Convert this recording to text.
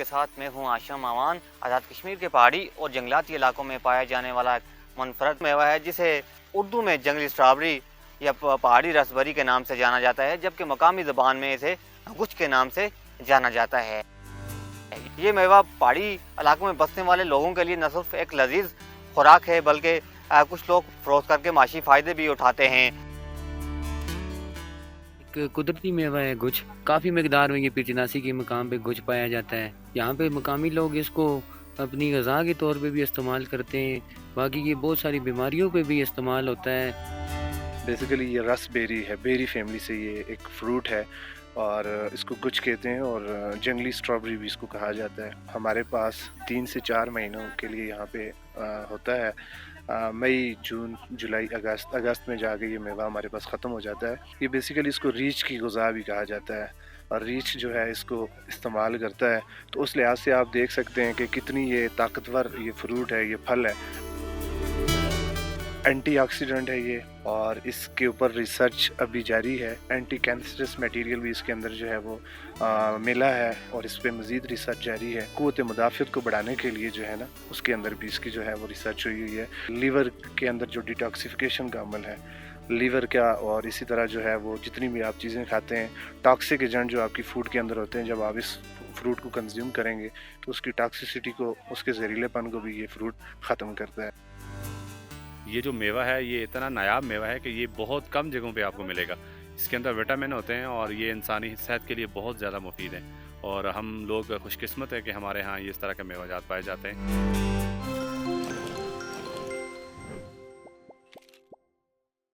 साथ मैं हूँ आशम आवान। आज़ाद कश्मीर के पहाड़ी और जंगलाती इलाकों में पाया जाने वाला एक मुनफरद मेवा है जिसे उर्दू में जंगली स्ट्रॉबेरी या पहाड़ी रसबरी के नाम से जाना जाता है, जबकि मकामी ज़बान में इसे गुच के नाम से जाना जाता है। ये मेवा पहाड़ी इलाकों में बसने वाले लोगों के लिए न सिर्फ एक लजीज खुराक है, बल्कि कुछ लोग फरोख्त करके माशी फ़ायदे भी उठाते हैं। एक कुदरती मेवा है गुछ। काफ़ी मकदार में ये पिरचिनासी के मकाम पे गुछ पाया जाता है। यहाँ पे मकामी लोग इसको अपनी ग़िज़ा के तौर पे भी इस्तेमाल करते हैं। बाकी ये बहुत सारी बीमारियों पे भी इस्तेमाल होता है। बेसिकली ये रसबेरी है, बेरी फैमिली से ये एक फ्रूट है और इसको गुछ कहते हैं और जंगली स्ट्रॉबेरी भी इसको कहा जाता है। हमारे पास 3 से 4 महीनों के लिए यहाँ पे होता है। मई, जून, जुलाई, अगस्त में जाके ये मेवा हमारे पास ख़त्म हो जाता है। ये बेसिकली इसको रीछ की ग़िज़ा भी कहा जाता है और रीछ जो है इसको इस्तेमाल करता है। तो उस लिहाज से आप देख सकते हैं कि कितनी ये ताकतवर ये फ्रूट है, ये फल है। एंटीऑक्सीडेंट है ये और इसके ऊपर रिसर्च अभी जारी है। एंटी कैंसरस मटेरियल भी इसके अंदर जो है वो मिला है और इस पे मज़ीद रिसर्च जारी है। क़ुव्वत मुदाफ़ियत को बढ़ाने के लिए जो है ना, उसके अंदर भी इसकी जो है वो रिसर्च हुई है। लीवर के अंदर जो डिटॉक्सिफिकेशन का अमल है, लीवर का, और इसी तरह जो है वो जितनी भी आप चीज़ें खाते हैं, टॉक्सिक एजेंट जो आपकी फूड के अंदर होते हैं, जब आप इस फ्रूट को कंज्यूम करेंगे तो उसकी टॉक्सिसिटी को, उसके जहरीलेपन को भी ये फ्रूट ख़त्म करता है। ये जो मेवा है ये इतना नायाब मेवा है कि ये बहुत कम जगहों पे आपको मिलेगा। इसके अंदर विटामिन होते हैं और ये इंसानी सेहत के लिए बहुत ज़्यादा मुफीद है और हम लोग खुशकिस्मत हैं कि हमारे यहाँ ये इस तरह के मेवाजात पाए जाते हैं।